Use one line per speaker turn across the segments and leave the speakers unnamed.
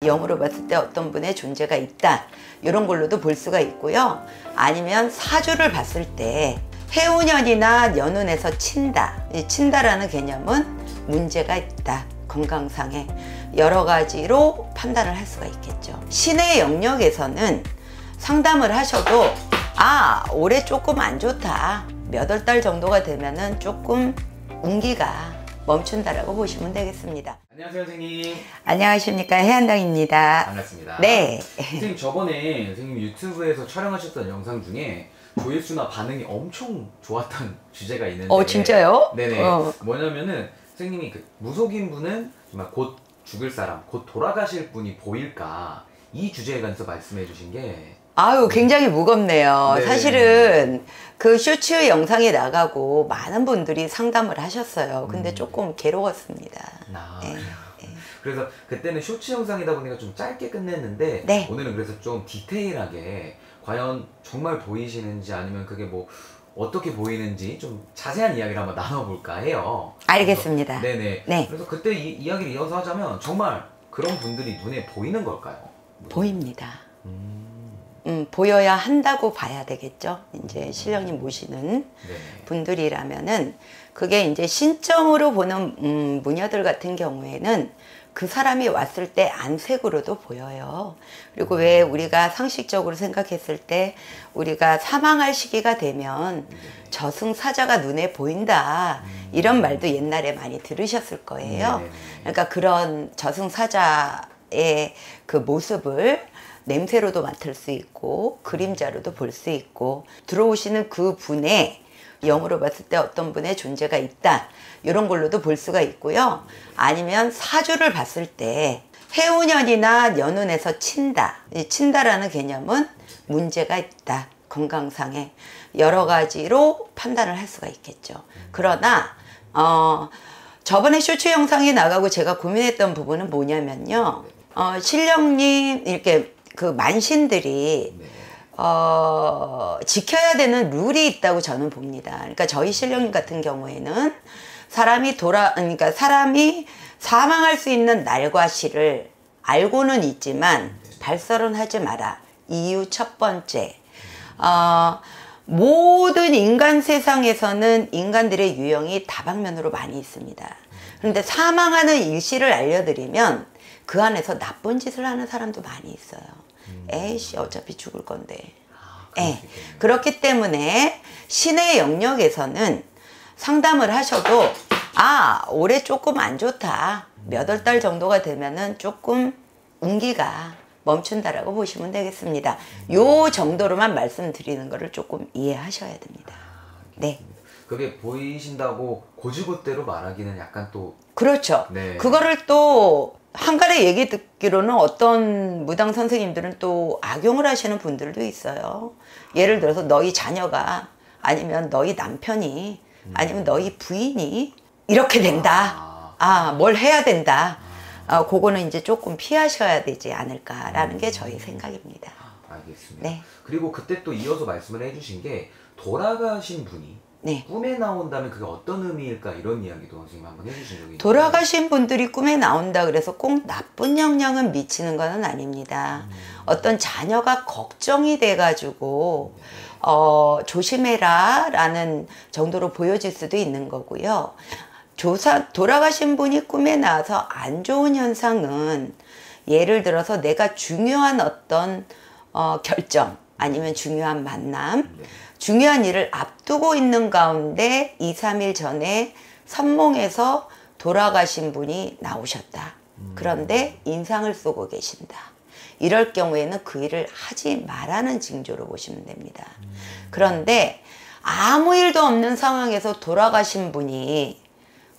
영으로 봤을 때 어떤 분의 존재가 있다, 이런 걸로도 볼 수가 있고요. 아니면 사주를 봤을 때 해운년이나 연운에서 친다, 이 친다라는 개념은 문제가 있다, 건강상에 여러 가지로 판단을 할 수가 있겠죠. 신의 영역에서는 상담을 하셔도 올해 조금 안 좋다, 몇 월 달 정도가 되면은 조금 운기가 멈춘다라고 보시면 되겠습니다.
안녕하세요, 선생님.
안녕하십니까, 해안당입니다.
반갑습니다.
네.
선생님, 저번에 선생님 유튜브에서 촬영하셨던 영상 중에 조회수나 반응이 엄청 좋았던 주제가 있는데.
진짜요?
네네. 뭐냐면은 선생님이 무속인 분은 정말 곧 죽을 사람, 곧 돌아가실 분이 보일까, 이 주제에 관해서 말씀해 주신 게
굉장히 무겁네요.
네.
사실은 그 쇼츠 영상에 나가고 많은 분들이 상담을 하셨어요. 근데 조금 괴로웠습니다. 네.
그래서 그때는 쇼츠 영상이다 보니까 좀 짧게 끝냈는데,
네.
오늘은 그래서 좀 디테일하게 과연 정말 보이시는지, 아니면 그게 뭐 어떻게 보이는지 좀 자세한 이야기를 한번 나눠볼까 해요.
알겠습니다.
그래서, 네네.
네.
그래서 그때 이야기를 이어서 하자면, 정말 그런 분들이 눈에 보이는 걸까요?
보입니다. 보여야 한다고 봐야 되겠죠. 이제 신령님 모시는 분들이라면은, 그게 이제 신점으로 보는 무녀들 같은 경우에는 그 사람이 왔을 때 안색으로도 보여요. 그리고 왜 우리가 상식적으로 생각했을 때 우리가 사망할 시기가 되면 저승사자가 눈에 보인다, 이런 말도 옛날에 많이 들으셨을 거예요. 그러니까 그런 저승사자의 그 모습을 냄새로도 맡을 수 있고 그림자로도 볼 수 있고, 들어오시는 그 분의 영으로 봤을 때 어떤 분의 존재가 있다, 이런 걸로도 볼 수가 있고요. 아니면 사주를 봤을 때 해운년이나 연운에서 친다, 이 친다라는 개념은 문제가 있다, 건강상에 여러 가지로 판단을 할 수가 있겠죠. 그러나 저번에 쇼츠 영상이 나가고 제가 고민했던 부분은 뭐냐면요, 신령님 이렇게 그 만신들이 지켜야 되는 룰이 있다고 저는 봅니다. 그러니까 저희 신령님 같은 경우에는 그러니까 사람이 사망할 수 있는 날과 시를 알고는 있지만 발설은 하지 마라. 이유 첫 번째, 모든 인간 세상에서는 인간들의 유형이 다방면으로 많이 있습니다. 그런데 사망하는 일시를 알려드리면 그 안에서 나쁜 짓을 하는 사람도 많이 있어요. 에이씨, 어차피 죽을 건데. 그렇기 때문에 신의 영역에서는 상담을 하셔도 올해 조금 안 좋다, 몇 월 달 정도가 되면은 조금 운기가 멈춘다라고 보시면 되겠습니다. 요 정도로만 말씀드리는 거를 조금 이해하셔야 됩니다. 네.
그게 보이신다고 고지고대로 말하기는 약간 또. 그렇죠.
네. 그거를 또 한간에 얘기 듣기로는 어떤 무당 선생님들은 또 악용을 하시는 분들도 있어요. 예를 들어서 너희 자녀가, 아니면 너희 남편이, 아니면 너희 부인이 이렇게 된다, 뭘 해야 된다, 그거는 이제 조금 피하셔야 되지 않을까라는 게 저희 생각입니다.
알겠습니다.
네.
그리고 그때 또 이어서 말씀을 해주신 게, 돌아가신 분이 꿈에 나온다면 그게 어떤 의미일까, 이런 이야기도 선생님 한번 해주신 적이 있나요? 돌아가신
분들이 꿈에 나온다 그래서 꼭 나쁜 영향은 미치는 것은 아닙니다. 어떤 자녀가 걱정이 돼가지고 조심해라 라는 정도로 보여질 수도 있는 거고요. 돌아가신 분이 꿈에 나와서 안 좋은 현상은, 예를 들어서 내가 중요한 어떤 결정, 아니면 중요한 만남, 중요한 일을 앞두고 있는 가운데 2, 3일 전에 선몽에서 돌아가신 분이 나오셨다. 그런데 인상을 쏘고 계신다. 이럴 경우에는 그 일을 하지 말라는 징조로 보시면 됩니다. 그런데 아무 일도 없는 상황에서 돌아가신 분이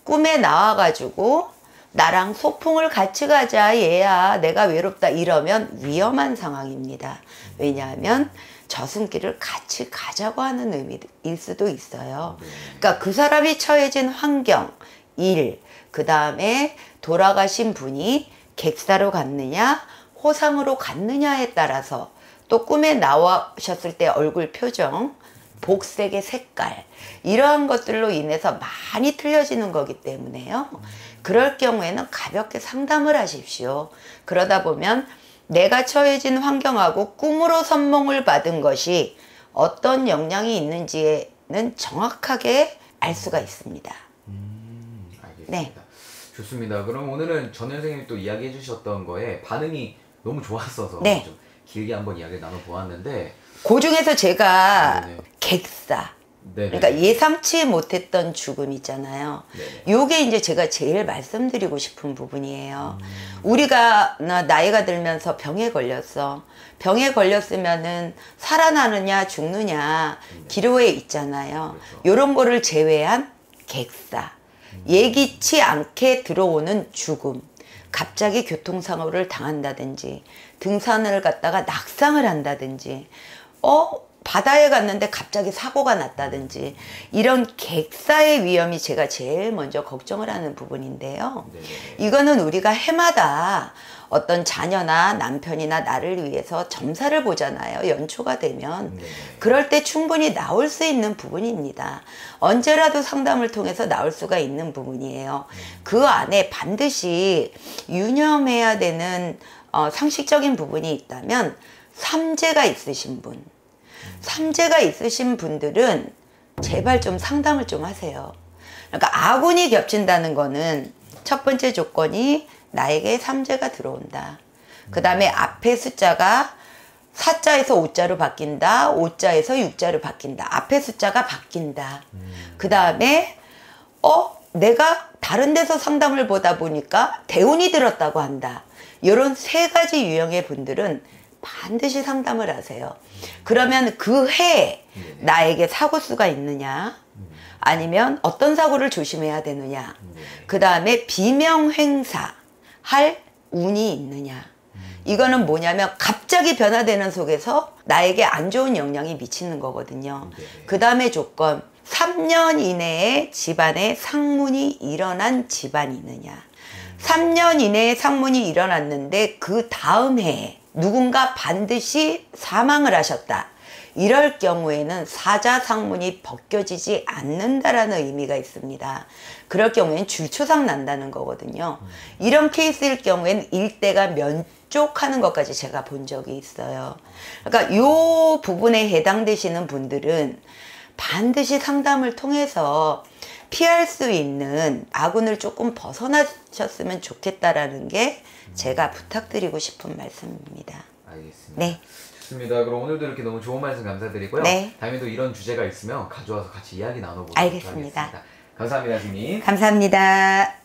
꿈에 나와가지고 나랑 소풍을 같이 가자, 얘야, 내가 외롭다, 이러면 위험한 상황입니다. 왜냐하면 저승길을 같이 가자고 하는 의미일 수도 있어요. 그러니까 그 사람이 처해진 환경, 일, 그 다음에 돌아가신 분이 객사로 갔느냐, 호상으로 갔느냐에 따라서, 또 꿈에 나오셨을 때 얼굴 표정, 복색의 색깔, 이러한 것들로 인해서 많이 틀려지는 거기 때문에요. 그럴 경우에는 가볍게 상담을 하십시오. 그러다 보면 내가 처해진 환경하고 꿈으로 선몽을 받은 것이 어떤 영향이 있는지는 정확하게 알 수가 있습니다.
알겠습니다.
네.
좋습니다. 그럼 오늘은 전 선생님이 또 이야기해 주셨던 거에 반응이 너무 좋았어서
네.
좀 길게 한번 이야기를 나눠보았는데
그 중에서 제가
네네.
객사,
네네.
그러니까 예상치 못했던 죽음 있잖아요.
네네.
요게 이제 제가 제일 말씀드리고 싶은 부분이에요. 우리가 나이가 들면서 병에 걸렸어. 병에 걸렸으면은 살아나느냐 죽느냐 기로에 있잖아요.
그렇죠.
요런 거를 제외한 객사. 예기치 않게 들어오는 죽음. 갑자기 교통사고를 당한다든지 등산을 갔다가 낙상을 한다든지 바다에 갔는데 갑자기 사고가 났다든지 이런 객사의 위험이 제가 제일 먼저 걱정을 하는 부분인데요.
네네.
이거는 우리가 해마다 어떤 자녀나 남편이나 나를 위해서 점사를 보잖아요. 연초가 되면.
네네.
그럴 때 충분히 나올 수 있는 부분입니다. 언제라도 상담을 통해서 나올 수가 있는 부분이에요. 그 안에 반드시 유념해야 되는 상식적인 부분이 있다면 삼재가 있으신 분. 삼재가 있으신 분들은 제발 좀 상담을 좀 하세요. 그러니까 아군이 겹친다는 거는 첫 번째 조건이 나에게 삼재가 들어온다. 그 다음에 앞에 숫자가 4자에서 5자로 바뀐다. 5자에서 6자로 바뀐다. 앞에 숫자가 바뀐다. 그 다음에 내가 다른 데서 상담을 보다 보니까 대운이 들었다고 한다. 이런 세 가지 유형의 분들은 반드시 상담을 하세요. 그러면 그 해에 나에게 사고수가 있느냐, 아니면 어떤 사고를 조심해야 되느냐, 그 다음에 비명행사 할 운이 있느냐. 이거는 뭐냐면 갑자기 변화되는 속에서 나에게 안 좋은 영향이 미치는 거거든요. 그 다음에 조건, 3년 이내에 집안에 상문이 일어난 집안이 있느냐. 3년 이내에 상문이 일어났는데 그 다음 해에 누군가 반드시 사망을 하셨다. 이럴 경우에는 사자상문이 벗겨지지 않는다라는 의미가 있습니다. 그럴 경우에는 줄초상 난다는 거거든요. 이런 케이스일 경우에는 일대가 면쪽하는 것까지 제가 본 적이 있어요. 그러니까 이 부분에 해당되시는 분들은 반드시 상담을 통해서 피할 수 있는 아군을 조금 벗어나셨으면 좋겠다라는 게 제가 부탁드리고 싶은 말씀입니다.
알겠습니다.
네.
좋습니다. 그럼 오늘도 이렇게 너무 좋은 말씀 감사드리고요.
네.
다음에도 이런 주제가 있으면 가져와서 같이 이야기 나눠보도록
알겠습니다.
하겠습니다. 감사합니다, 선생님.
감사합니다.